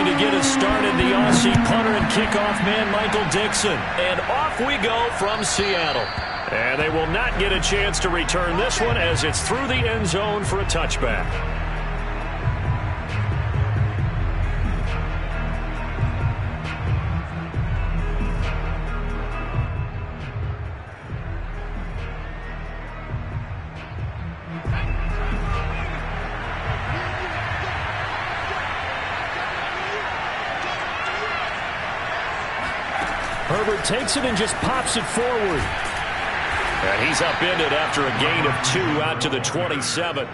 to get us started, the Aussie punter and kickoff man, Michael Dixon. And off we go from Seattle. And they will not get a chance to return this one as it's through the end zone for a touchback. Herbert takes it and just pops it forward. And he's upended after a gain of 2 out to the 27.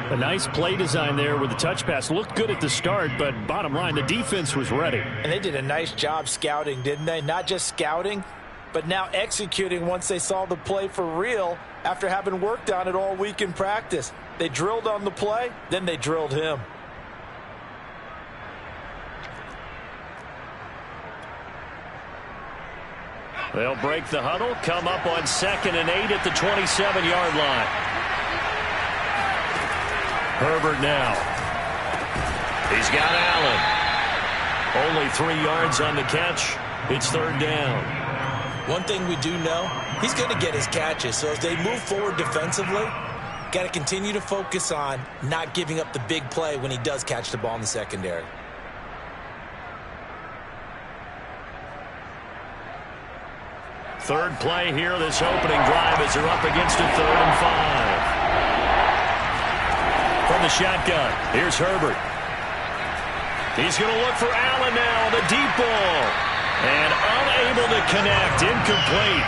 A nice play design there with the touch pass. Looked good at the start, but bottom line, the defense was ready. And they did a nice job scouting, didn't they? Not just scouting, but now executing once they saw the play for real after having worked on it all week in practice. They drilled on the play, then they drilled him. They'll break the huddle, come up on 2nd and 8 at the 27-yard line. Herbert now. He's got Allen. Only 3 yards on the catch. It's 3rd down. One thing we do know, he's going to get his catches. So as they move forward defensively, got to continue to focus on not giving up the big play when he does catch the ball in the secondary. Third play here, this opening drive as they're up against a 3rd and 5. From the shotgun, here's Herbert. He's going to look for Allen now, the deep ball. And unable to connect, incomplete.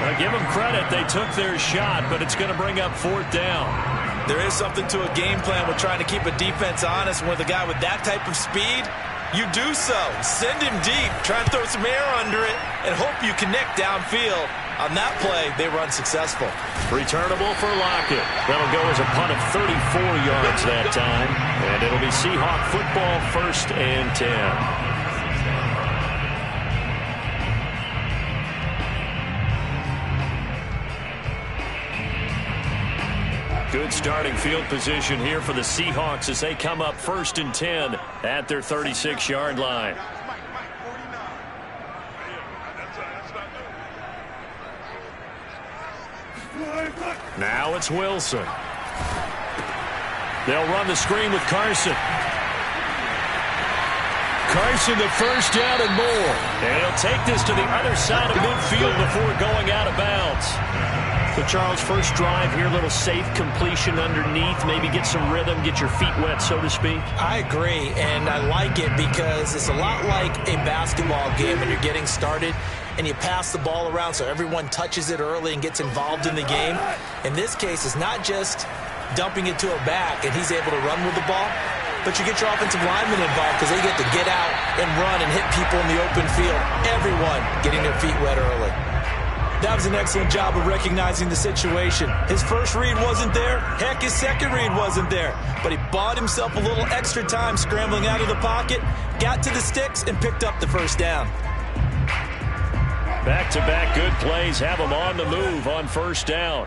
Well, give them credit, they took their shot, but it's going to bring up 4th down. There is something to a game plan with trying to keep a defense honest. With a guy with that type of speed, you do so. Send him deep. Try and throw some air under it and hope you connect downfield. On that play, they run successful. Returnable for Lockett. That'll go as a punt of 34 yards that time. And it'll be Seahawk football, 1st and 10. Good starting field position here for the Seahawks as they come up 1st and 10 at their 36-yard line. Now it's Wilson. They'll run the screen with Carson. Carson, the 1st down and more. And he'll take this to the other side of midfield before going out of bounds. So, Charles, first drive here, a little safe completion underneath, maybe get some rhythm, get your feet wet, so to speak. I agree, and I like it because it's a lot like a basketball game when you're getting started and you pass the ball around so everyone touches it early and gets involved in the game. In this case, it's not just dumping it to a back and he's able to run with the ball, but you get your offensive linemen involved because they get to get out and run and hit people in the open field. Everyone getting their feet wet early. That was an excellent job of recognizing the situation. His first read wasn't there. Heck, his second read wasn't there. But he bought himself a little extra time scrambling out of the pocket, got to the sticks, and picked up the 1st down. Back-to-back good plays have him on the move on 1st down.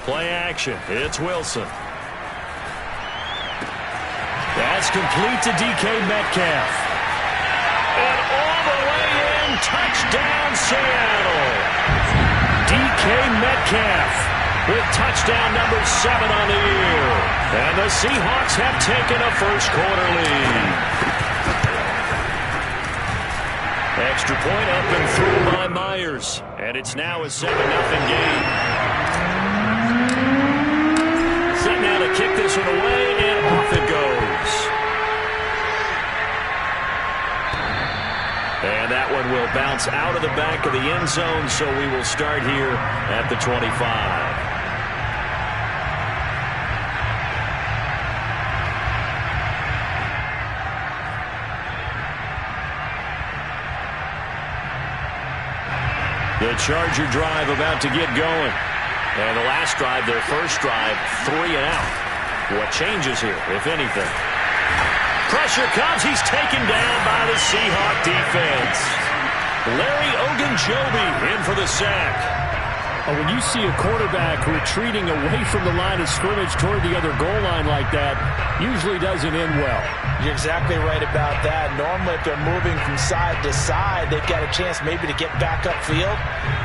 Play action. It's Wilson. That's complete to DK Metcalf. And all the way in, touchdown Seattle. DK Metcalf with touchdown number 7 on the year. And the Seahawks have taken a first-quarter lead. Extra point up and through by Myers. And it's now a 7-0 game. Set now to kick this one away, and off it goes. And that one will bounce out of the back of the end zone, so we will start here at the 25. The Charger drive about to get going. And the last drive, their first drive, 3 and out. What changes here, if anything? Pressure comes. He's taken down by the Seahawk defense. Larry Ogunjobi in for the sack. When you see a quarterback retreating away from the line of scrimmage toward the other goal line like that, usually doesn't end well. You're exactly right about that. Normally, if they're moving from side to side, they've got a chance maybe to get back upfield.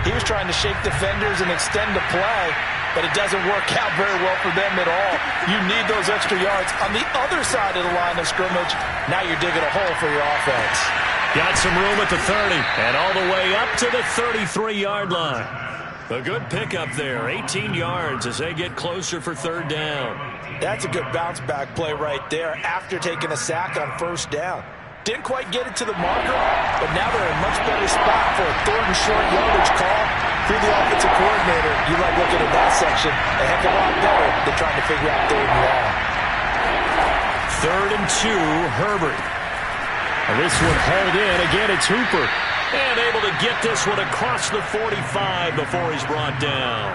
He was trying to shake defenders and extend the play, but it doesn't work out very well for them at all. You need those extra yards on the other side of the line of scrimmage. Now you're digging a hole for your offense. Got some room at the 30 and all the way up to the 33-yard line. A good pickup there, 18 yards as they get closer for third down. That's a good bounce-back play right there after taking a sack on first down. Didn't quite get it to the marker, but now they're in a much better spot for a third and short yardage call. Through the offensive coordinator, you like looking at that section a heck of a lot better than trying to figure out third and long. 3rd and 2, Herbert. Well, this one hauled in. Again, it's Hooper. And able to get this one across the 45 before he's brought down.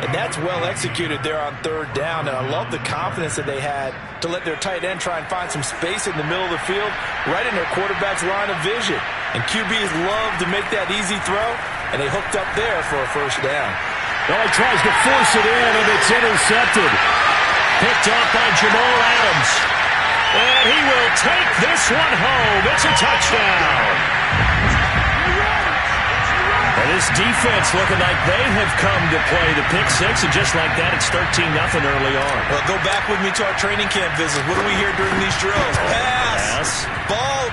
And that's well executed there on third down. And I love the confidence that they had to let their tight end try and find some space in the middle of the field, right in their quarterback's line of vision. And QBs love to make that easy throw, and they hooked up there for a first down. Well, he tries to force it in, and it's intercepted. Picked off by Jamal Adams. And he will take this one home. It's a touchdown. And this defense looking like they have come to play the pick six, and just like that, it's 13-0 early on. Well, go back with me to our training camp visits. What do we hear during these drills? Pass.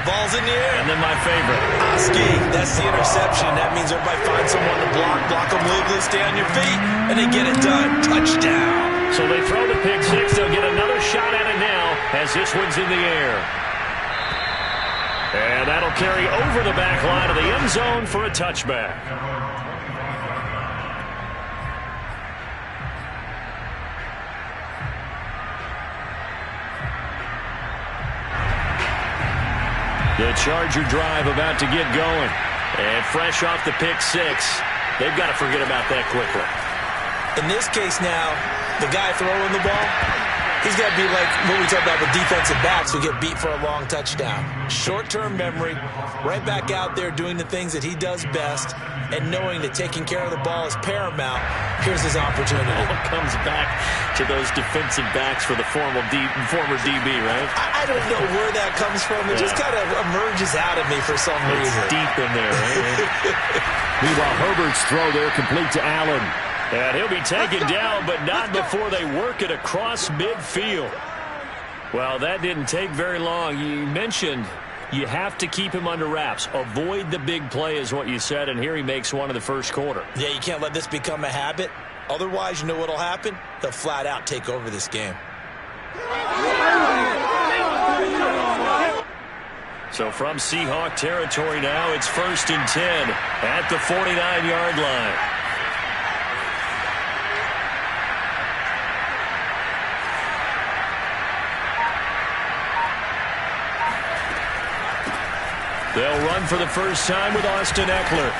Ball's in the air. And then my favorite. Oski, that's the interception. That means everybody finds someone to block them legally, stay on your feet, and they get it done. Touchdown. So they throw the pick six. They'll get another shot at it now as this one's in the air. And that'll carry over the back line of the end zone for a touchback. The Charger drive about to get going. And fresh off the pick six, they've got to forget about that quickly. In this case now, the guy throwing the ball, he's got to be like what we talked about with defensive backs who get beat for a long touchdown. Short-term memory, right back out there doing the things that he does best, and knowing that taking care of the ball is paramount. Here's his opportunity. It all comes back to those defensive backs for the former DB, right? I don't know where that comes from. It just kind of emerges out of me for some reason. It's deep in there, right? Meanwhile, Herbert's throw there complete to Allen. And he'll be taken down, but not before they work it across midfield. Well, that didn't take very long. You mentioned you have to keep him under wraps. Avoid the big play is what you said, and here he makes one in the first quarter. Yeah, you can't let this become a habit. Otherwise, you know what'll happen? They'll flat out take over this game. So from Seahawk territory now, it's 1st and 10 at the 49-yard line. They'll run for the first time with Austin Eckler.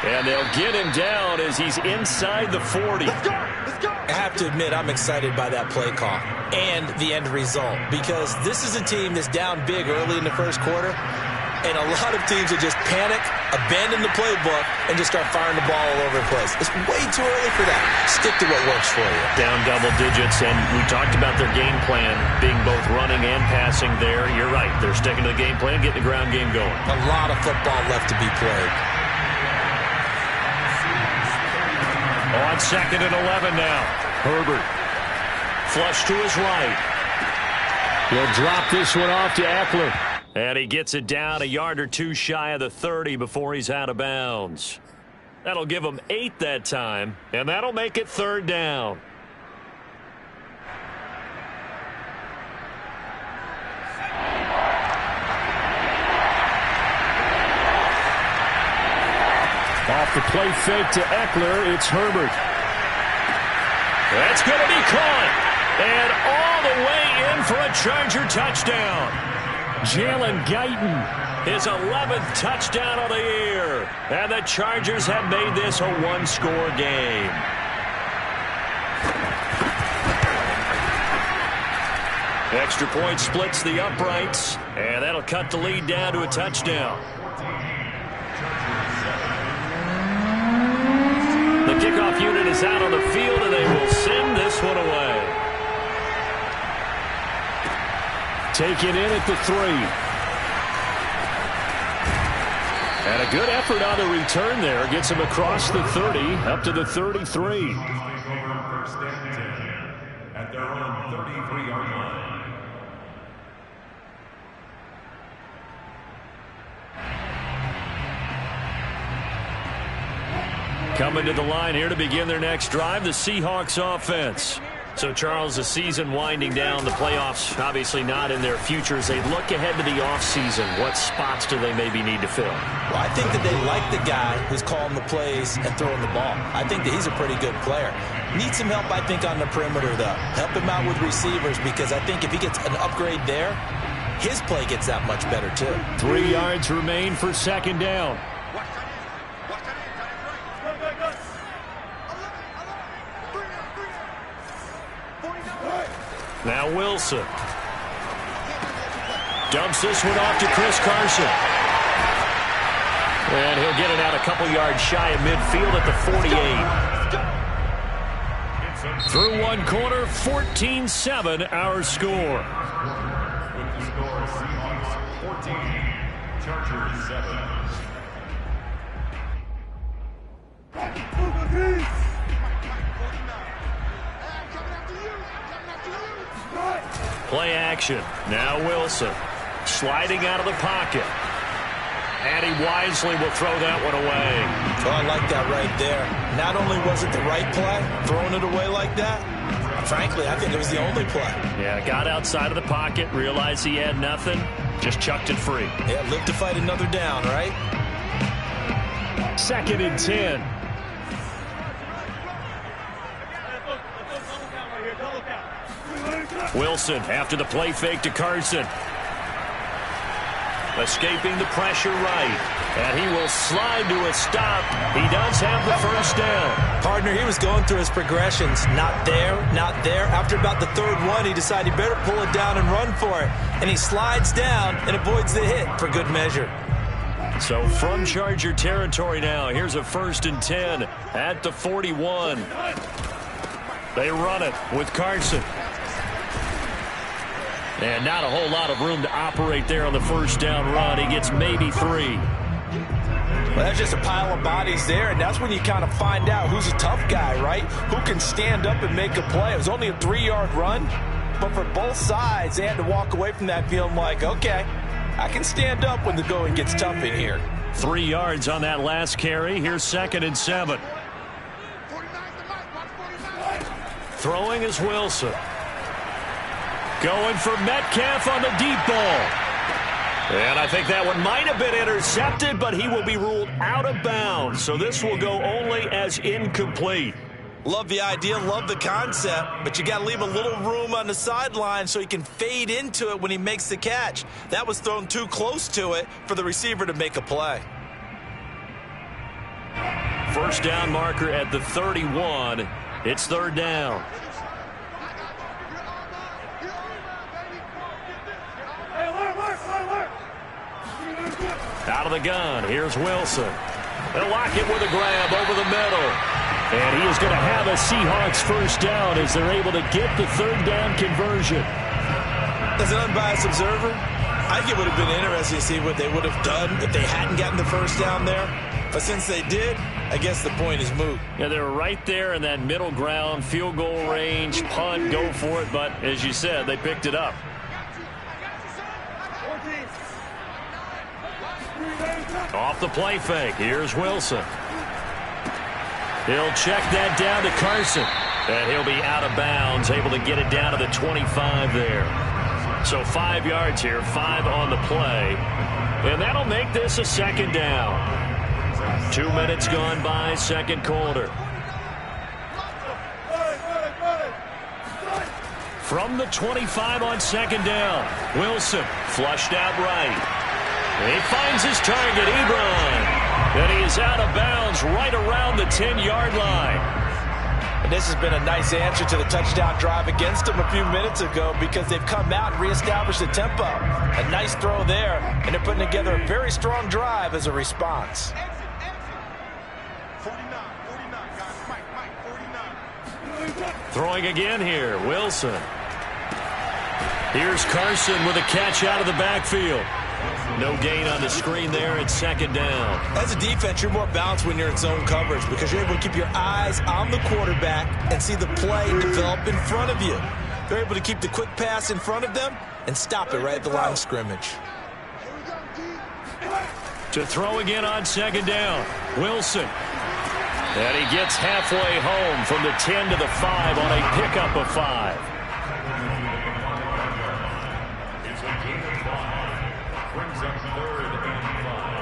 And they'll get him down as he's inside the 40. Let's go. I have to admit, I'm excited by that play call and the end result, because this is a team that's down big early in the first quarter, and a lot of teams will just panic, abandon the playbook, and just start firing the ball all over the place. It's way too early for that. Stick to what works for you. Down double digits, and we talked about their game plan being both running and passing there. You're right. They're sticking to the game plan, getting the ground game going. A lot of football left to be played. On 2nd and 11 now. Herbert. Flush to his right. He'll drop this one off to Eckler. And he gets it down a yard or two shy of the 30 before he's out of bounds. That'll give him 8 that time, and that'll make it 3rd down. Off the play fake to Eckler, it's Herbert. That's going to be caught. And all the way in for a Charger touchdown. Jalen Guyton. His 11th touchdown of the year. And the Chargers have made this a one-score game. Extra point splits the uprights. And that'll cut the lead down to a touchdown. kickoff unit is out on the field, and they will send this one away. Taken in at the 3. And a good effort on the return there. Gets him across the 30, up to the 33. At their own 33-yard line. Coming to the line here to begin their next drive, the Seahawks offense. So, Charles, the season winding down, the playoffs obviously not in their future. As they look ahead to the offseason, what spots do they maybe need to fill? Well, I think that they like the guy who's calling the plays and throwing the ball. I think that he's a pretty good player. Needs some help, I think, on the perimeter, though. Help him out with receivers, because I think if he gets an upgrade there, his play gets that much better, too. 3 yards remain for second down. Now Wilson. Dumps this one off to Chris Carson. And he'll get it out a couple yards shy of midfield at the 48. Through one quarter, 14-7 our score. With the score, Seahawks 14, Chargers 7. Play action. Now Wilson. Sliding out of the pocket. And he wisely will throw that one away. Oh, I like that right there. Not only was it the right play, throwing it away like that, frankly, I think it was the only play. Yeah, got outside of the pocket, realized he had nothing, just chucked it free. Yeah, live to fight another down, right? 2nd and 10. Wilson after the play fake to Carson. Escaping the pressure right. And he will slide to a stop. He does have the first down. Partner, he was going through his progressions. Not there, not there. After about the 3rd one, he decided he better pull it down and run for it. And he slides down and avoids the hit for good measure. So from Charger territory now, here's a 1st and 10 at the 41. They run it with Carson. And not a whole lot of room to operate there on the first down run. He gets maybe 3. Well, that's just a pile of bodies there, and that's when you kind of find out who's a tough guy, right? Who can stand up and make a play. It was only a 3-yard run, but for both sides, they had to walk away from that feeling like, okay, I can stand up when the going gets tough in here. 3 yards on that last carry. Here's 2nd and 7. Throwing is Wilson. Going for Metcalf on the deep ball. And I think that one might have been intercepted, but he will be ruled out of bounds. So this will go only as incomplete. Love the idea, love the concept, but you got to leave a little room on the sideline so he can fade into it when he makes the catch. That was thrown too close to it for the receiver to make a play. First down marker at the 31. It's 3rd down. Out of the gun, here's Wilson. They'll lock it with a grab over the middle. And he is going to have a Seahawks first down as they're able to get the 3rd down conversion. As an unbiased observer, I think it would have been interesting to see what they would have done if they hadn't gotten the first down there. But since they did, I guess the point is moot. Yeah, they were right there in that middle ground, field goal range, punt, go for it. But as you said, they picked it up. Off the play fake, here's Wilson. He'll check that down to Carson. And he'll be out of bounds, able to get it down to the 25 there. So 5 yards here, 5 on the play. And that'll make this a 2nd down. 2 minutes gone by, 2nd quarter. From the 25 on 2nd down, Wilson flushed out right. He finds his target, Ebron. And he is out of bounds right around the 10-yard line. And this has been a nice answer to the touchdown drive against them a few minutes ago because they've come out and reestablished the tempo. A nice throw there, and they're putting together a very strong drive as a response. Throwing again here, Wilson. Here's Carson with a catch out of the backfield. No gain on the screen there. It's second down. As a defense, you're more balanced when you're in zone coverage because you're able to keep your eyes on the quarterback and see the play develop in front of you. They're able to keep the quick pass in front of them and stop it right at the line of scrimmage. To throw again on second down, Wilson. And he gets halfway home from the 10 to the 5 on a pickup of 5. It's a gain of 5. Brings up 3rd and 5.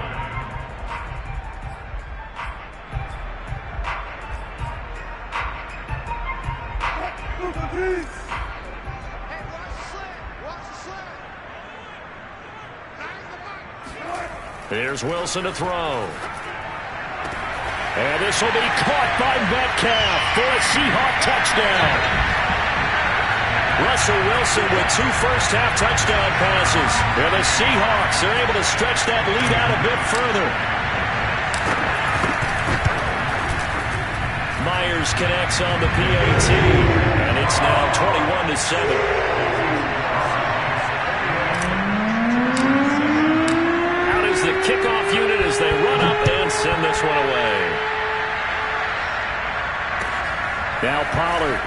There's Wilson to throw. And this will be caught by Metcalf for a Seahawk touchdown. Russell Wilson with 2 first-half touchdown passes. And the Seahawks are able to stretch that lead out a bit further. Myers connects on the PAT, and it's now 21-7. The kickoff unit as they run up and send this one away. Now Pollard.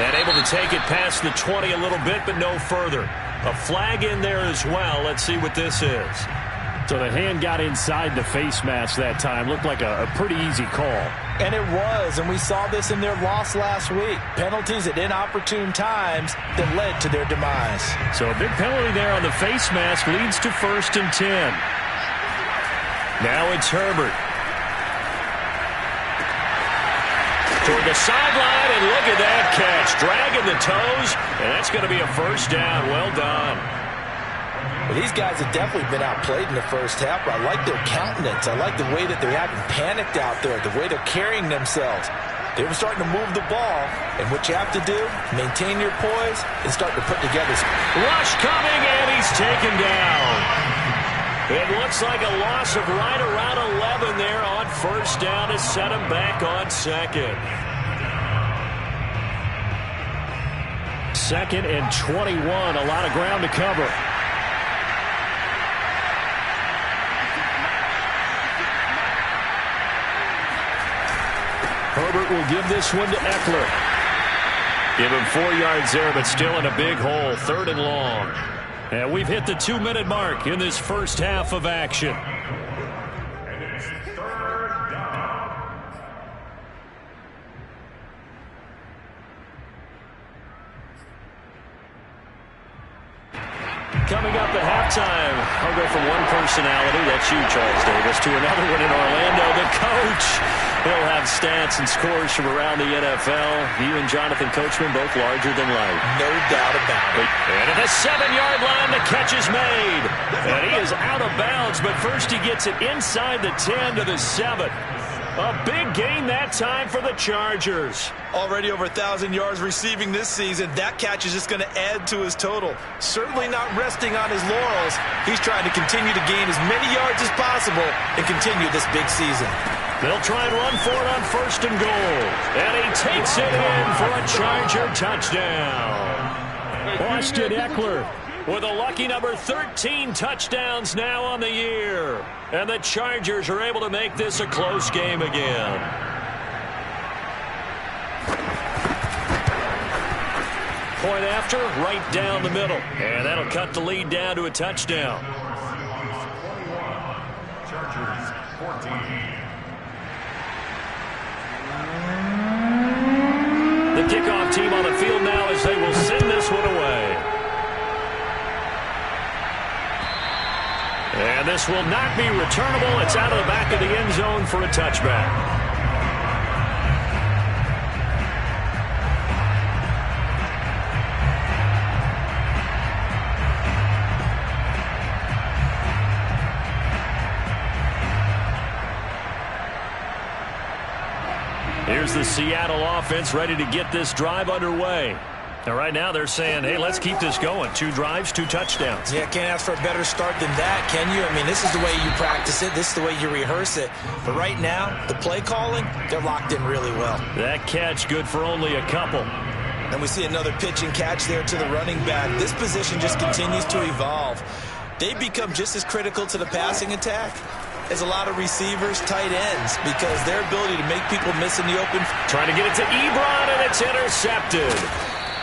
And able to take it past the 20 a little bit, but no further. A flag in there as well. Let's see what this is. So the hand got inside the face mask that time. Looked like a pretty easy call. And it was, and we saw this in their loss last week. Penalties at inopportune times that led to their demise. So a big penalty there on the face mask leads to 1st and 10. Now it's Herbert. Toward the sideline, and look at that catch. Dragging the toes, and that's going to be a first down. Well done. Well, these guys have definitely been outplayed in the first half, but I like their countenance. I like the way that they're acting panicked out there, the way they're carrying themselves. They were starting to move the ball, and what you have to do, maintain your poise and start to put together. Rush coming, and he's taken down. It looks like a loss of right around 11 there on first down to set him back on second. 2nd and 21, a lot of ground to cover. Herbert will give this one to Eckler. Give him 4 yards there, but still in a big hole. 3rd and long. And we've hit the 2-minute mark in this first half of action. And it's 3rd down. Coming up at halftime, I'll go from one personality, that's you, Charles Davis, to another one in Orlando, the coach. He'll have stats and scores from around the NFL. You and Jonathan Coachman both larger than life. No doubt about it. And at the 7-yard line, the catch is made. And he is out of bounds, but first he gets it inside the 10 to the 7. A big gain that time for the Chargers. Already over 1,000 yards receiving this season. That catch is just going to add to his total. Certainly not resting on his laurels. He's trying to continue to gain as many yards as possible and continue this big season. They'll try and run for it on 1st and goal. And he takes it in for a Charger touchdown. Austin Eckler with a lucky number 13 touchdowns now on the year. And the Chargers are able to make this a close game again. Point after, right down the middle. And that'll cut the lead down to a touchdown. Chargers 14. The kickoff team on the field now as they will send this one away. And this will not be returnable. It's out of the back of the end zone for a touchback. Here's the Seattle offense ready to get this drive underway. And right now they're saying, hey, let's keep this going. 2 drives, 2 touchdowns. Yeah, can't ask for a better start than that, can you? I mean, this is the way you practice it. This is the way you rehearse it. But right now, the play calling, they're locked in really well. That catch good for only a couple. And we see another pitch and catch there to the running back. This position just continues to evolve. They become just as critical to the passing attack as a lot of receivers, tight ends, because their ability to make people miss in the open. Trying to get it to Ebron, and it's intercepted.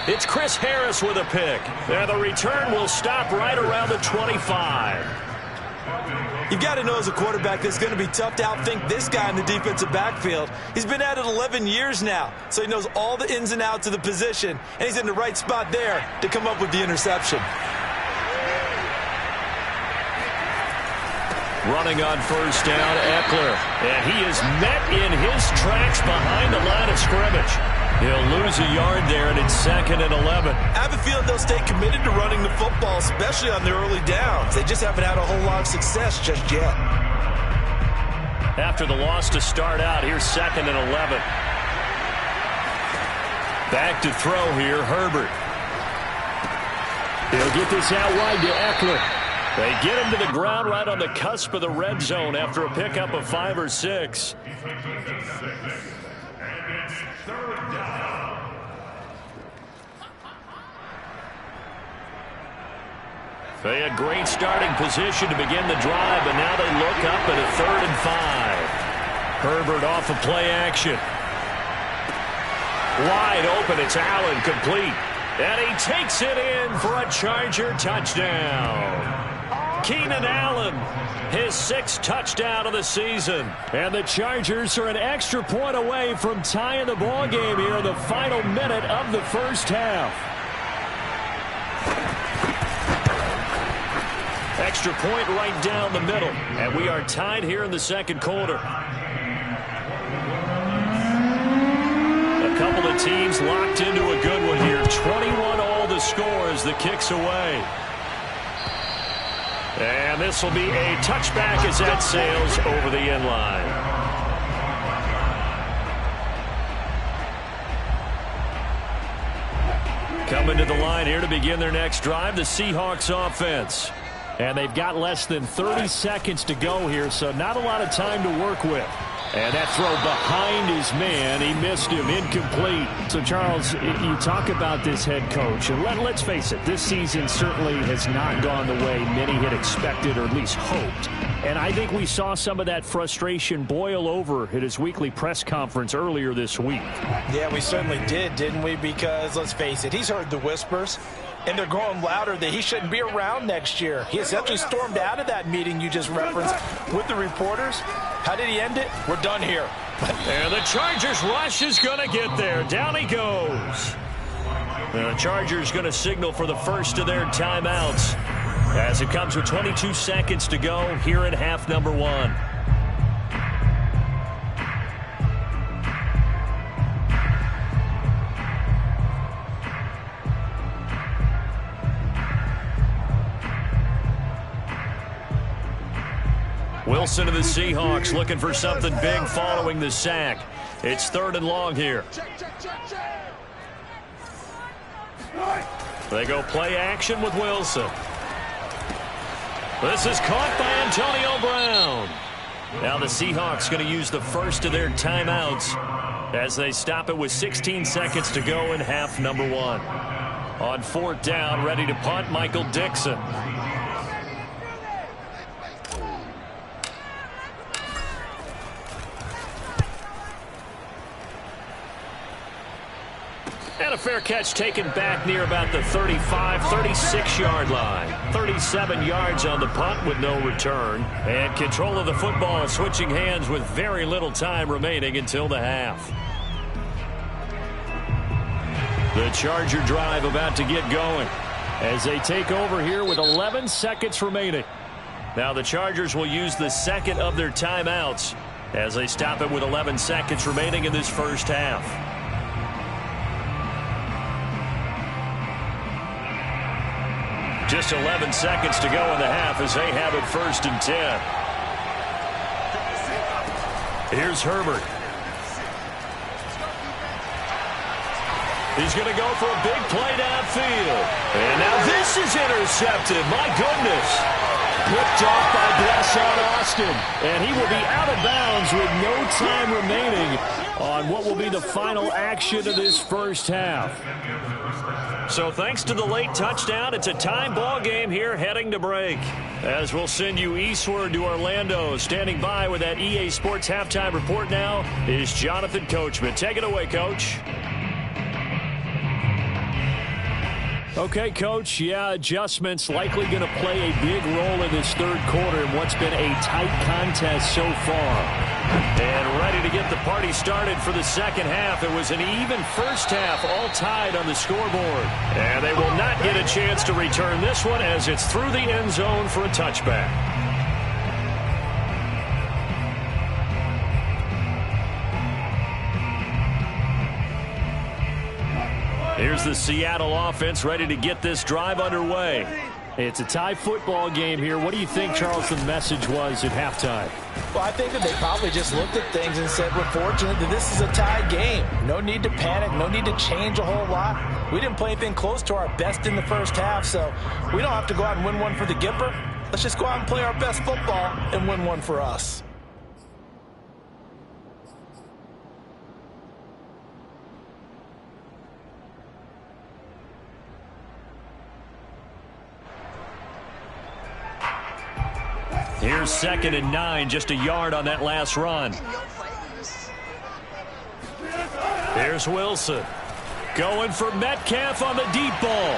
It's Chris Harris with a pick. And the return will stop right around the 25. You've got to know as a quarterback that it's going to be tough to outthink this guy in the defensive backfield. He's been at it 11 years now, so he knows all the ins and outs of the position, and he's in the right spot there to come up with the interception. Running on first down, Eckler. And he is met in his tracks behind the line of scrimmage. He'll lose a yard there, and it's 2nd and 11. I have a feeling they'll stay committed to running the football, especially on their early downs. They just haven't had a whole lot of success just yet. After the loss to start out, here's 2nd and 11. Back to throw here, Herbert. He'll get this out wide to Eckler. They get him to the ground right on the cusp of the red zone after a pickup of 5 or 6. They had great starting position to begin the drive, but now they look up at a 3rd and 5. Herbert off of play action. Wide open, it's Allen, complete. And he takes it in for a Charger touchdown. Keenan Allen, his 6th touchdown of the season. And the Chargers are an extra point away from tying the ball game here in the final minute of the first half. Extra point right down the middle. And we are tied here in the 2nd quarter. A couple of teams locked into a good one here. 21 all the score as the kick's away. And this will be a touchback as that sails over the end line. Coming to the line here to begin their next drive, the Seahawks offense. And they've got less than 30 seconds to go here, so not a lot of time to work with. And that throw behind his man, he missed him, incomplete. So, Charles, you talk about this head coach, and let's face it, this season certainly has not gone the way many had expected or at least hoped. And I think we saw some of that frustration boil over at his weekly press conference earlier this week. Yeah, we certainly did, didn't we? Because, let's face it, he's heard the whispers, and they're growing louder that he shouldn't be around next year. He essentially stormed out of that meeting you just referenced with the reporters. How did he end it? We're done here. And the Chargers rush is going to get there. Down he goes. And the Chargers going to signal for the first of their timeouts as it comes with 22 seconds to go here in half number 1. Wilson of the Seahawks looking for something big following the sack. It's 3rd and long here. They go play action with Wilson. This is caught by Antonio Brown. Now the Seahawks going to use the first of their timeouts as they stop it with 16 seconds to go in half number 1. On 4th down, ready to punt, Michael Dixon. And a fair catch taken back near about the 35, 36-yard line. 37 yards on the punt with no return. And control of the football switching hands with very little time remaining until the half. The Charger drive about to get going as they take over here with 11 seconds remaining. Now the Chargers will use the second of their timeouts as they stop it with 11 seconds remaining in this first half. Just 11 seconds to go in the half as they have it 1st and 10. Here's Herbert. He's going to go for a big play downfield. And now this is intercepted. My goodness. Picked off by Blesson Austin. And he will be out of bounds with no time remaining on what will be the final action of this first half. So thanks to the late touchdown, it's a tie ball game here heading to break. As we'll send you eastward to Orlando. Standing by with that EA Sports halftime report now is Jonathan Coachman. Take it away, Coach. Okay, Coach, adjustments likely going to play a big role in this third quarter in what's been a tight contest so far. And ready to get the party started for the second half. It was an even first half, all tied on the scoreboard. And they will not get a chance to return this one as it's through the end zone for a touchback. Here's the Seattle offense ready to get this drive underway. It's a tie football game here. What do you think, Charles, the message was at halftime? Well, I think that they probably just looked at things and said, we're fortunate that this is a tie game. No need to panic. No need to change a whole lot. We didn't play anything close to our best in the first half, so we don't have to go out and win one for the Gipper. Let's just go out and play our best football and win one for us. Here's 2nd and 9, just a yard on that last run. Here's Wilson. Going for Metcalf on the deep ball.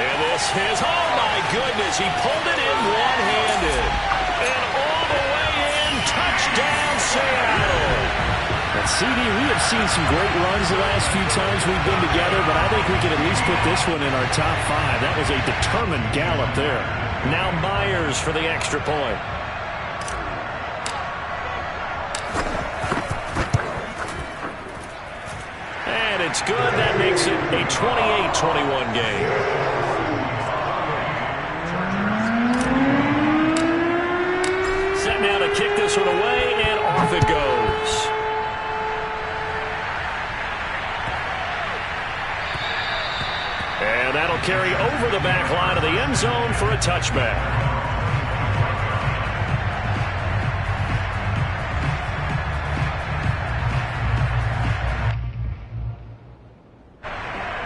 And this is, oh my goodness, he pulled it in one-handed. And all the way in, touchdown Seattle. And CD, we have seen some great runs the last few times we've been together, but I think we can at least put this one in our top 5. That was a determined gallop there. Now Myers for the extra point. And it's good. That makes it a 28-21 game. Set now to kick this one away, and off it goes. And that'll carry over the back line of the end zone for a touchback.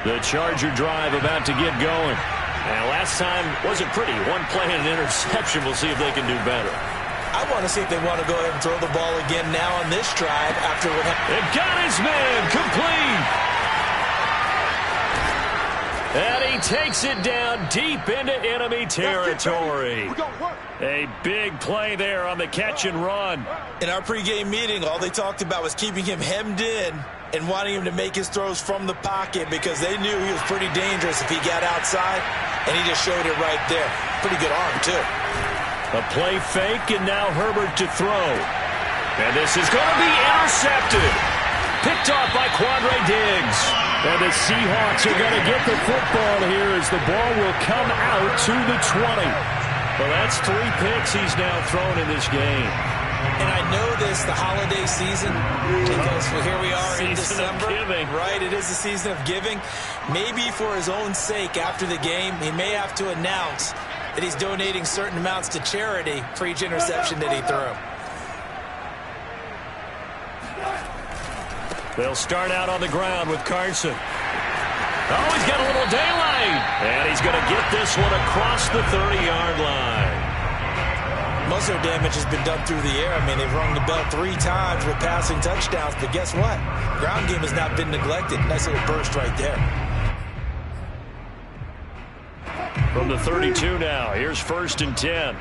The Charger drive about to get going. And last time wasn't pretty. One play and an interception. We'll see if they can do better. I want to see if they want to go ahead and throw the ball again now on this drive after what happened. It got his man complete. And he takes it down deep into enemy territory. A big play there on the catch and run. In our pregame meeting, all they talked about was keeping him hemmed in and wanting him to make his throws from the pocket because they knew he was pretty dangerous if he got outside, and he just showed it right there. Pretty good arm, too. A play fake, and now Herbert to throw. And this is going to be intercepted. Picked off by Quandre Diggs. And the Seahawks are going to get the football here as the ball will come out to the 20. Well, that's 3 picks he's now thrown in this game. And I know this, the holiday season, because here we are in December. Right, it is the season of giving. Maybe for his own sake after the game, he may have to announce that he's donating certain amounts to charity for each interception that he threw. They'll start out on the ground with Carson. Oh, he's got a little daylight. And he's going to get this one across the 30-yard line. Most of their damage has been done through the air. I mean, they've rung the bell 3 times with passing touchdowns. But guess what? Ground game has not been neglected. Nice little burst right there. From the 32 now, here's 1st and 10.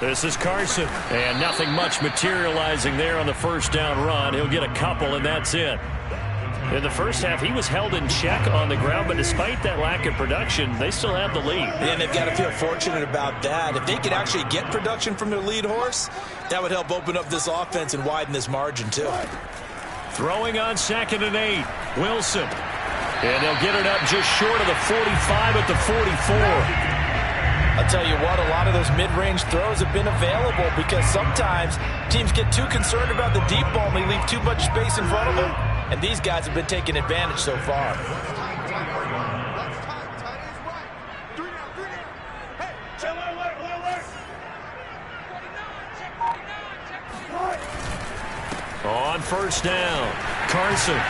This is Carson, and nothing much materializing there on the first down run. He'll get a couple, and that's it. In the first half, he was held in check on the ground, but despite that lack of production, they still have the lead. And they've got to feel fortunate about that. If they could actually get production from their lead horse, that would help open up this offense and widen this margin, too. Throwing on 2nd and 8, Wilson. And they'll get it up just short of the 45 at the 44. I'll tell you what, a lot of those mid-range throws have been available because sometimes teams get too concerned about the deep ball and they leave too much space in front of them. And these guys have been taking advantage so far. On first down, Carson.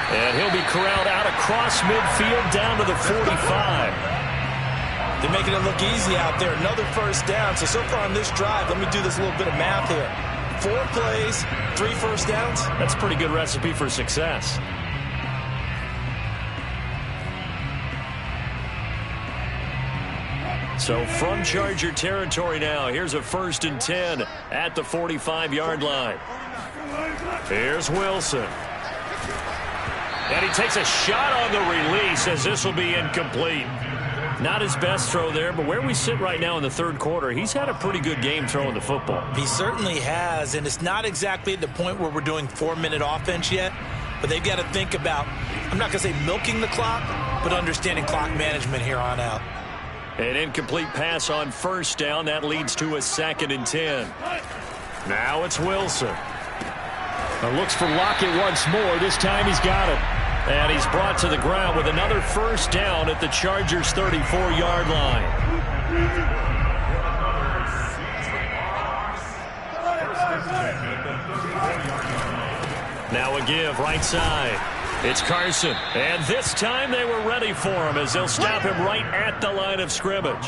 And he'll be corralled out across midfield down to the 45. They're making it look easy out there. Another first down. So far on this drive, let me do this little bit of math here. 4 plays, 3 first downs. That's a pretty good recipe for success. So from Charger territory now, here's a 1st and 10 at the 45-yard line. Here's Wilson. And he takes a shot on the release as this will be incomplete. Not his best throw there, but where we sit right now in the 3rd quarter, he's had a pretty good game throwing the football. He certainly has, and it's not exactly at the point where we're doing 4-minute offense yet, but they've got to think about, I'm not going to say milking the clock, but understanding clock management here on out. An incomplete pass on first down. That leads to a 2nd and 10. Now it's Wilson. Looks for Lockett once more. This time he's got it. And he's brought to the ground with another first down at the Chargers' 34-yard line. Now a give right side. It's Carson. And this time they were ready for him as they'll stop him right at the line of scrimmage.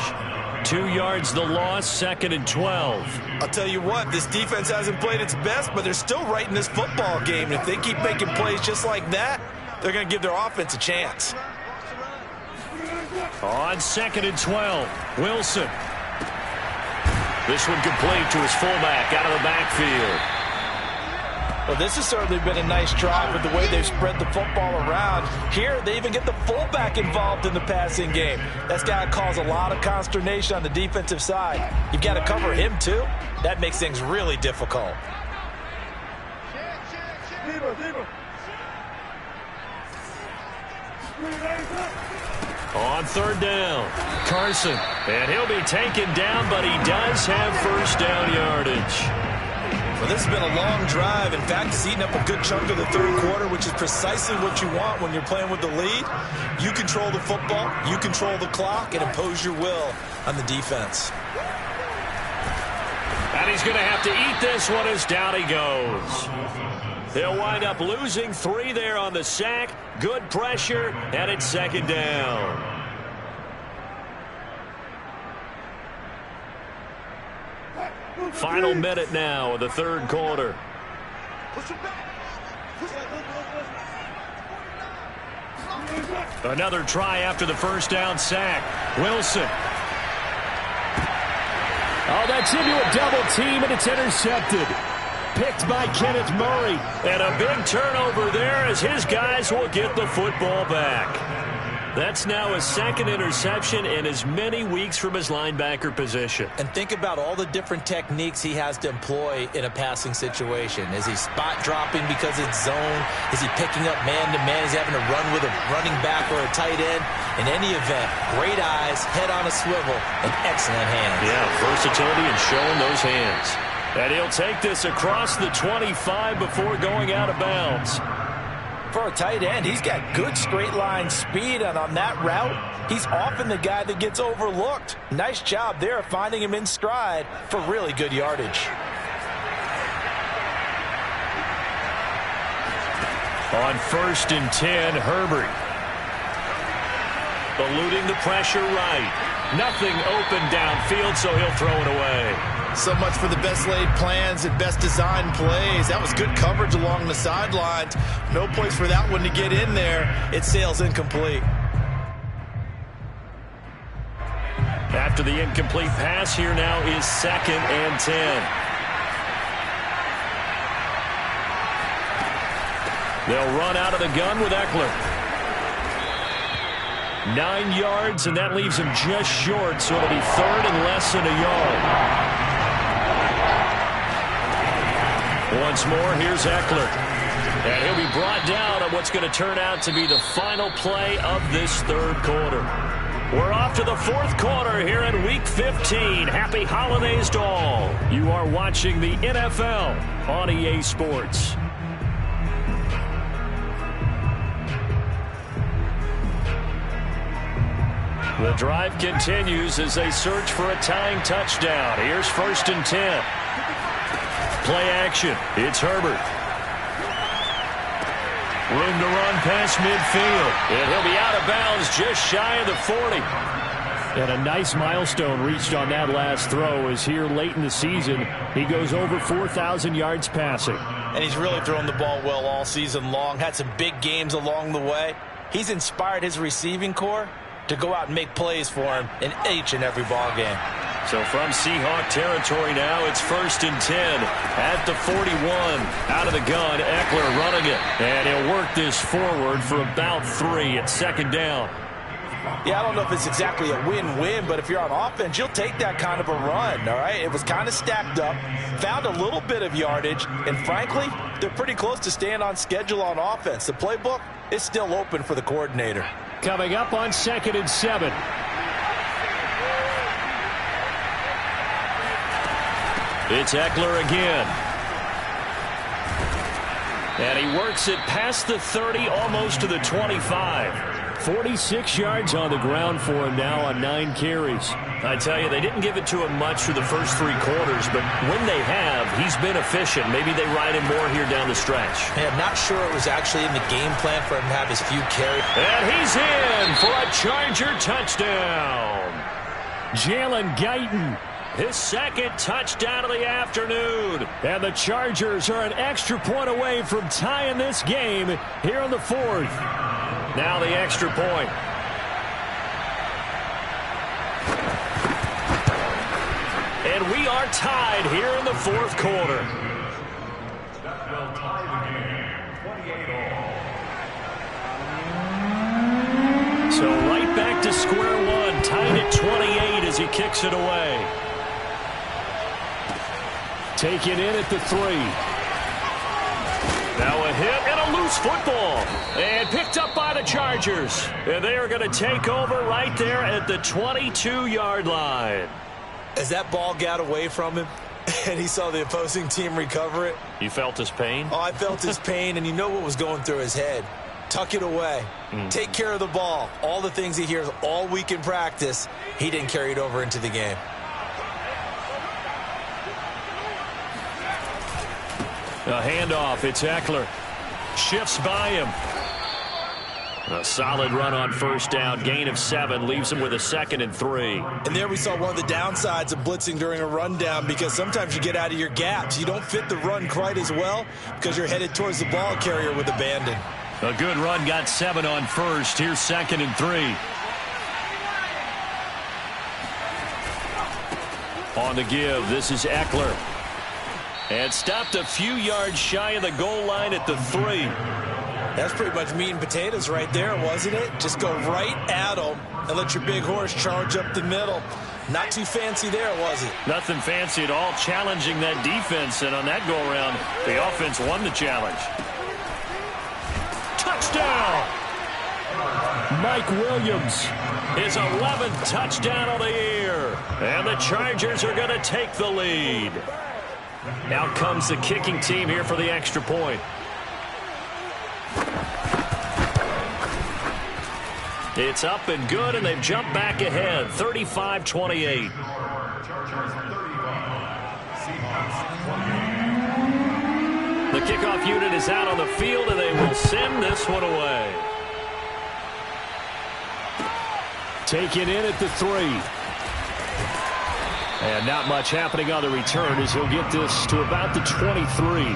2 yards the loss, 2nd and 12. I'll tell you what, this defense hasn't played its best, but they're still right in this football game. And if they keep making plays just like that, they're going to give their offense a chance. On 2nd and 12, Wilson. This one complete to his fullback out of the backfield. Well, this has certainly been a nice drive with the way they've spread the football around. Here, they even get the fullback involved in the passing game. That's got to cause a lot of consternation on the defensive side. You've got to cover him, too. That makes things really difficult. On 3rd down, Carson. And he'll be taken down, but he does have first down yardage. Well, this has been a long drive. In fact, it's eaten up a good chunk of the 3rd quarter, which is precisely what you want when you're playing with the lead. You control the football, you control the clock, and impose your will on the defense. And he's going to have to eat this one as down he goes. They'll wind up losing 3 there on the sack. Good pressure, and it's 2nd down. Final minute now of the 3rd quarter. Another try after the first down sack. Wilson. Oh, that's into a double team, and it's intercepted. Picked by Kenneth Murray. And a big turnover there as his guys will get the football back. That's now his 2nd interception in as many weeks from his linebacker position. And think about all the different techniques he has to employ in a passing situation. Is he spot dropping because it's zone? Is he picking up man-to-man? Is he having to run with a running back or a tight end? In any event, great eyes, head on a swivel, and excellent hands. Yeah, versatility and showing those hands. And he'll take this across the 25 before going out of bounds. For a tight end, he's got good straight line speed, and on that route, he's often the guy that gets overlooked. Nice job there finding him in stride for really good yardage. On 1st and 10, Herbert. Eluding the pressure right. Nothing open downfield, so he'll throw it away. So much for the best laid plans and best designed plays. That was good coverage along the sidelines. No place for that one to get in there. It sails incomplete. After the incomplete pass, here now is 2nd and 10. They'll run out of the gun with Eckler. 9 yards, and that leaves him just short, so it'll be 3rd and less than a yard. Once more, here's Eckler. And he'll be brought down on what's going to turn out to be the final play of this 3rd quarter. We're off to the fourth quarter here in Week 15. Happy holidays to all. You are watching the NFL on EA Sports. The drive continues as they search for a tying touchdown. Here's 1st and 10. Play action. It's Herbert. Room to run past midfield. And he'll be out of bounds just shy of the 40. And a nice milestone reached on that last throw as here late in the season, he goes over 4,000 yards passing. And he's really thrown the ball well all season long. Had some big games along the way. He's inspired his receiving corps to go out and make plays for him in each and every ball game. So from Seahawk territory now, it's 1st and 10 at the 41. Out of the gun, Eckler running it. And he'll work this forward for about 3 at 2nd down. Yeah, I don't know if it's exactly a win-win, but if you're on offense, you'll take that kind of a run, all right? It was kind of stacked up, found a little bit of yardage, and frankly, they're pretty close to staying on schedule on offense. The playbook is still open for the coordinator. Coming up on 2nd and 7. It's Eckler again. And he works it past the 30, almost to the 25. 46 yards on the ground for him now on 9 carries. I tell you, they didn't give it to him much for the first 3 quarters, but when they have, he's been efficient. Maybe they ride him more here down the stretch. Hey, I'm not sure it was actually in the game plan for him to have his few carries. And he's in for a Charger touchdown. Jalen Guyton, his 2nd touchdown of the afternoon. And the Chargers are an extra point away from tying this game here in the 4th. Now the extra point. And we are tied here in the 4th quarter. That will tie the game, 28 all. So right back to square one, tied at 28 as he kicks it away. Taken in at the 3. Now a hit and a loose football. And picked up by the Chargers. And they are going to take over right there at the 22-yard line. As that ball got away from him and he saw the opposing team recover it. You felt his pain? Oh, I felt his pain, and you know what was going through his head. Tuck it away. Take care of the ball. All the things he hears all week in practice, he didn't carry it over into the game. A handoff. It's Eckler. Shifts by him. A solid run on 1st down. Gain of 7 leaves him with a 2nd and 3. And there we saw one of the downsides of blitzing during a rundown, because sometimes you get out of your gaps. You don't fit the run quite as well because you're headed towards the ball carrier with abandon. A good run, got 7 on 1st. Here's 2nd and 3. On the give, this is Eckler. And stopped a few yards shy of the goal line at the 3. That's pretty much meat and potatoes right there, wasn't it? Just go right at them and let your big horse charge up the middle. Not too fancy there, was it? Nothing fancy at all, challenging that defense. And on that go-around, the offense won the challenge. Touchdown! Mike Williams, his 11th touchdown of the year. And the Chargers are going to take the lead. Now comes the kicking team here for the extra point. It's up and good, and they've jumped back ahead, 35-28. The kickoff unit is out on the field, and they will send this one away. Taken in at the 3. And not much happening on the return as he'll get this to about the 23.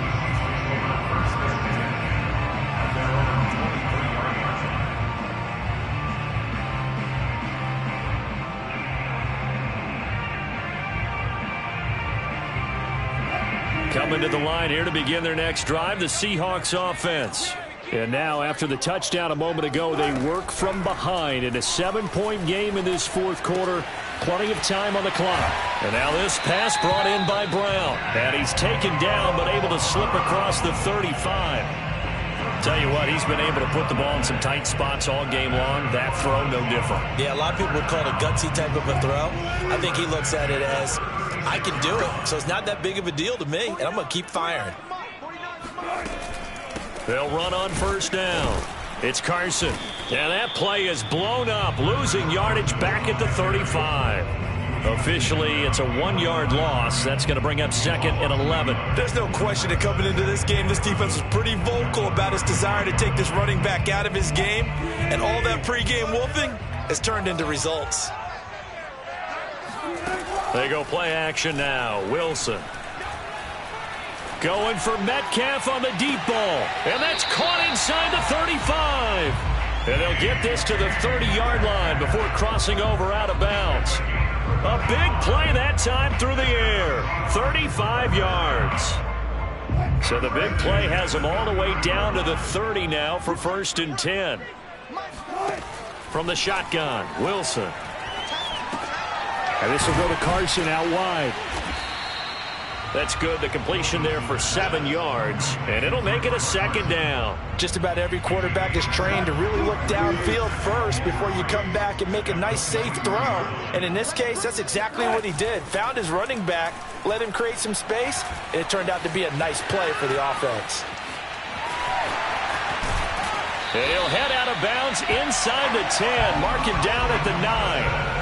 Coming to the line here to begin their next drive, the Seahawks offense. And now, after the touchdown a moment ago, they work from behind in a 7-point game in this 4th quarter. Plenty of time on the clock. And now this pass brought in by Brown. And he's taken down but able to slip across the 35. Tell you what, he's been able to put the ball in some tight spots all game long. That throw, no different. Yeah, a lot of people would call it a gutsy type of a throw. I think he looks at it as, I can do it, so it's not that big of a deal to me, and I'm going to keep firing. They'll run on first down. It's Carson. And that play is blown up, losing yardage back at the 35. Officially, it's a 1-yard loss. That's going to bring up 2nd and 11. There's no question that coming into this game, this defense was pretty vocal about his desire to take this running back out of his game. And all that pregame wolfing has turned into results. They go play action now. Wilson. Going for Metcalf on the deep ball. And that's caught inside the 35. And they'll get this to the 30-yard line before crossing over out of bounds. A big play that time through the air. 35 yards. So the big play has them all the way down to the 30 now for 1st and 10. From the shotgun, Wilson. And this will go to Carson out wide. That's good. The completion there for 7 yards. And it'll make it a 2nd down. Just about every quarterback is trained to really look downfield first before you come back and make a nice, safe throw. And in this case, that's exactly what he did. Found his running back, let him create some space, and it turned out to be a nice play for the offense. And he'll head out of bounds inside the 10. Mark him down at the 9.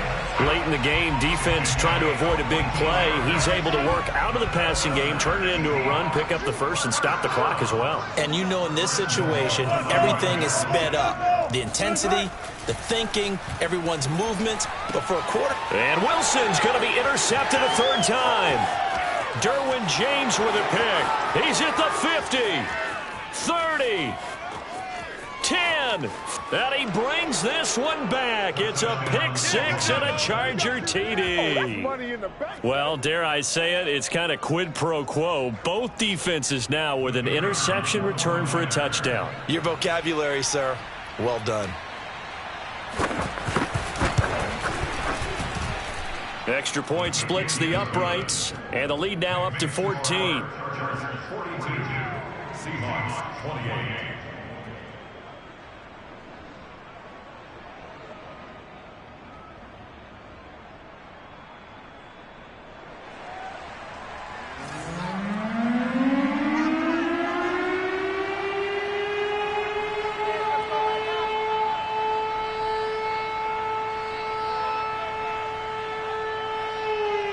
Late in the game, defense trying to avoid a big play. He's able to work out of the passing game, turn it into a run, pick up the first, and stop the clock as well. And you know in this situation, everything is sped up. The intensity, the thinking, everyone's movement. But for a quarter... And Wilson's going to be intercepted a 3rd time. Derwin James with a pick. He's at the 50, 30, 10. And he brings this one back. It's a pick 6 and a Charger TD. Well, dare I say it, it's kind of quid pro quo. Both defenses now with an interception return for a touchdown. Your vocabulary, sir. Well done. Extra point splits the uprights, and the lead now up to 14. 42, Seahawks 28.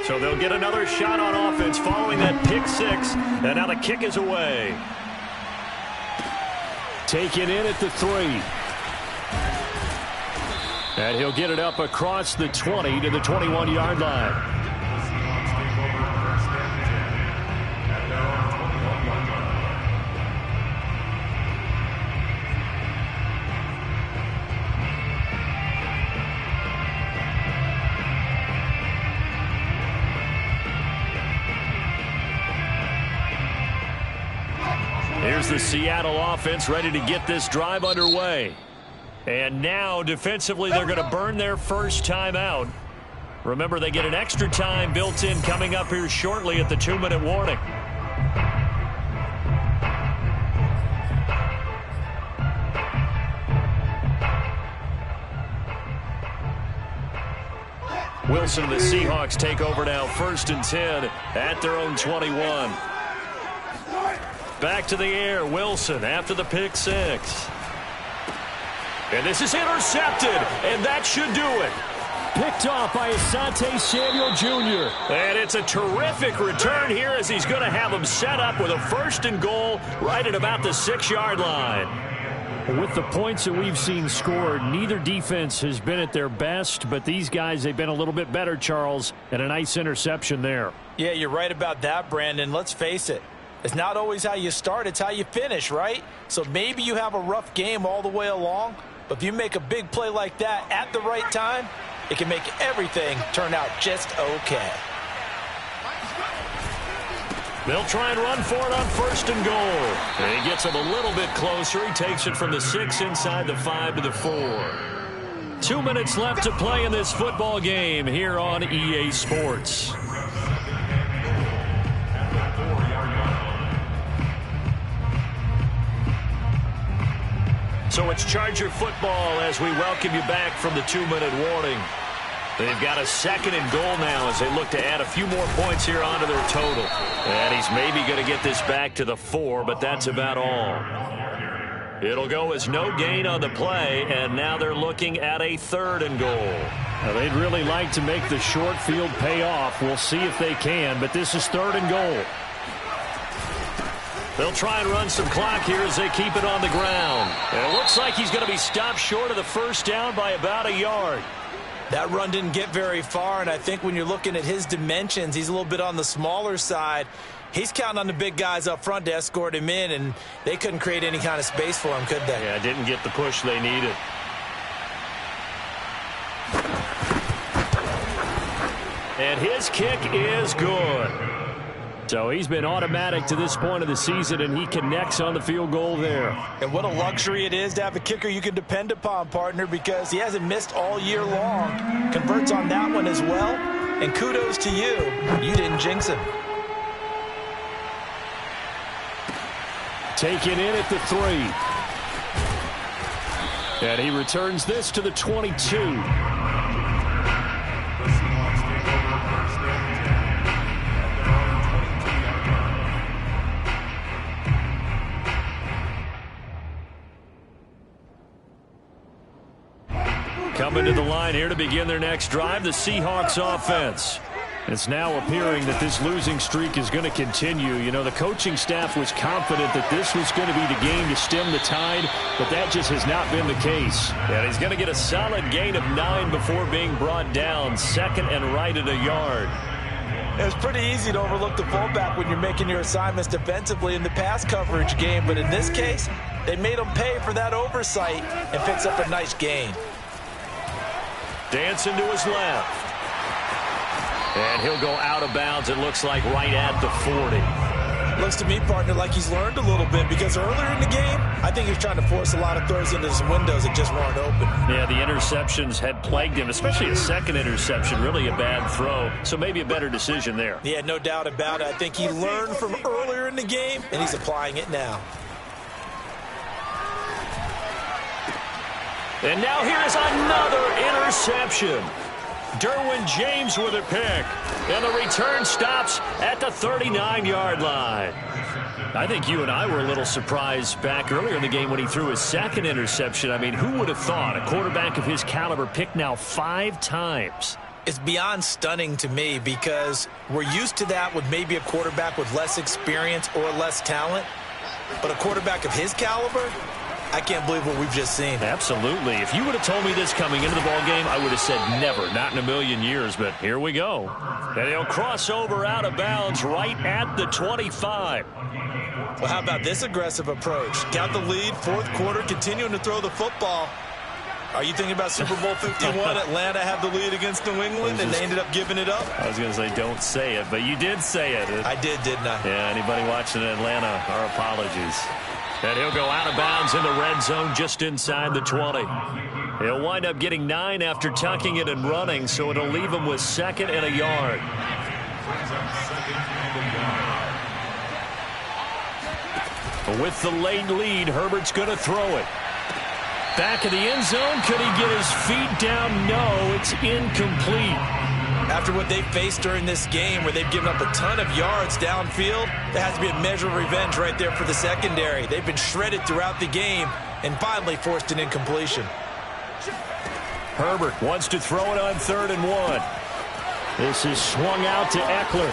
So they'll get another shot on offense following that pick 6, and now the kick is away. Taken in at the 3. And he'll get it up across the 20 to the 21-yard line. Here's the Seattle offense ready to get this drive underway. And now, defensively, they're going to burn their first time out. Remember, they get an extra time built in coming up here shortly at the 2-minute warning. Wilson and the Seahawks take over now, 1st and 10 at their own 21. Back to the air, Wilson after the pick 6. And this is intercepted, and that should do it. Picked off by Asante Samuel Jr. And it's a terrific return here as he's going to have them set up with a 1st and goal right at about the 6-yard line. With the points that we've seen scored, neither defense has been at their best, but these guys, they've been a little bit better, Charles, and a nice interception there. Yeah, you're right about that, Brandon. Let's face it. It's not always how you start, it's how you finish, right? So maybe you have a rough game all the way along, but if you make a big play like that at the right time, it can make everything turn out just okay. They'll try and run for it on 1st and goal. And he gets him a little bit closer. He takes it from the 6 inside the 5 to the 4. 2 minutes left to play in this football game here on EA Sports. So it's Charger football as we welcome you back from the 2-minute warning. They've got a 2nd and goal now as they look to add a few more points here onto their total. And he's maybe going to get this back to the 4, but that's about all. It'll go as no gain on the play, and now they're looking at a 3rd and goal. Now, they'd really like to make the short field pay off. We'll see if they can, but this is 3rd and goal. They'll try and run some clock here as they keep it on the ground. And it looks like he's going to be stopped short of the first down by about a yard. That run didn't get very far, and I think when you're looking at his dimensions, he's a little bit on the smaller side. He's counting on the big guys up front to escort him in, and they couldn't create any kind of space for him, could they? Yeah, didn't get the push they needed. And his kick is good. So he's been automatic to this point of the season, and he connects on the field goal there. And what a luxury it is to have a kicker you can depend upon, partner, because he hasn't missed all year long. Converts on that one as well. And kudos to you. You didn't jinx him. Taken in at the 3. And he returns this to the 22. Coming to the line here to begin their next drive, the Seahawks offense. It's now appearing that this losing streak is going to continue. You know, the coaching staff was confident that this was going to be the game to stem the tide, but that just has not been the case. And he's going to get a solid gain of 9 before being brought down. 2nd and right at a yard. It was pretty easy to overlook the fullback when you're making your assignments defensively in the pass coverage game, but in this case, they made him pay for that oversight and picks up a nice gain. Dancing to his left. And he'll go out of bounds, it looks like, right at the 40. Looks to me, partner, like he's learned a little bit, because earlier in the game, I think he was trying to force a lot of throws into some windows that just weren't open. Yeah, the interceptions had plagued him, especially a 2nd interception, really a bad throw. So maybe a better decision there. Yeah, no doubt about it. I think he learned from earlier in the game, and he's applying it now. And now here's another interception. Derwin James with a pick. And the return stops at the 39-yard line. I think you and I were a little surprised back earlier in the game when he threw his 2nd interception. I mean, who would have thought a quarterback of his caliber picked now 5 times? It's beyond stunning to me, because we're used to that with maybe a quarterback with less experience or less talent. But a quarterback of his caliber, I can't believe what we've just seen. Absolutely. If you would have told me this coming into the ballgame, I would have said never, not in a million years, but here we go. And he'll cross over out of bounds right at the 25. Well, how about this aggressive approach? Got the lead, 4th quarter, continuing to throw the football. Are you thinking about Super Bowl 51? Atlanta had the lead against New England, and they ended up giving it up? I was going to say don't say it, but you did say it. I did, didn't I? Yeah, anybody watching in Atlanta, our apologies. And he'll go out of bounds in the red zone just inside the 20. He'll wind up getting 9 after tucking it and running, so it'll leave him with 2nd and a yard. With the late lead, Herbert's going to throw it. Back of the end zone, could he get his feet down? No, it's incomplete. After what they've faced during this game, where they've given up a ton of yards downfield, there has to be a measure of revenge right there for the secondary. They've been shredded throughout the game and finally forced an incompletion. Herbert wants to throw it on 3rd and 1. This is swung out to Eckler.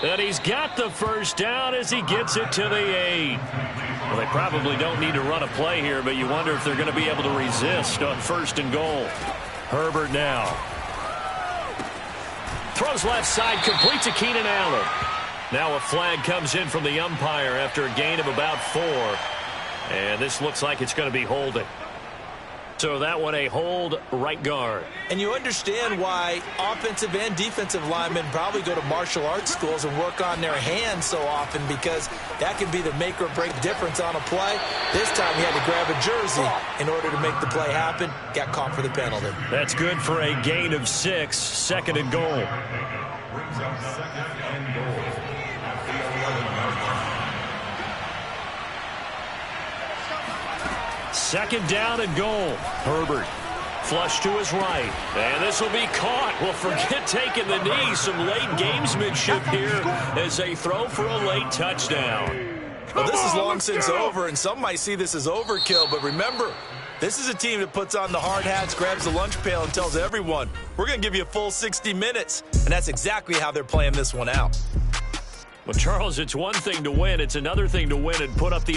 And he's got the first down as he gets it to the 8. Well, they probably don't need to run a play here, but you wonder if they're going to be able to resist on 1st and goal. Herbert now. Throws left side, complete to Keenan Allen. Now a flag comes in from the umpire after a gain of about 4. And this looks like it's going to be holding. So that one a hold, right guard. And you understand why offensive and defensive linemen probably go to martial arts schools and work on their hands so often, because that can be the make or break difference on a play. This time he had to grab a jersey in order to make the play happen. Got caught for the penalty. That's good for a gain of 6, 2nd and goal. Brings up 2nd and goal. 2nd down and goal. Herbert. Flush to his right. And this will be caught. Well, forget taking the knee. Some late gamesmanship here as they throw for a late touchdown. Well, this is long since over, and some might see this as overkill. But remember, this is a team that puts on the hard hats, grabs the lunch pail, and tells everyone, we're going to give you a full 60 minutes. And that's exactly how they're playing this one out. Well, Charles, it's one thing to win. It's another thing to win and put up the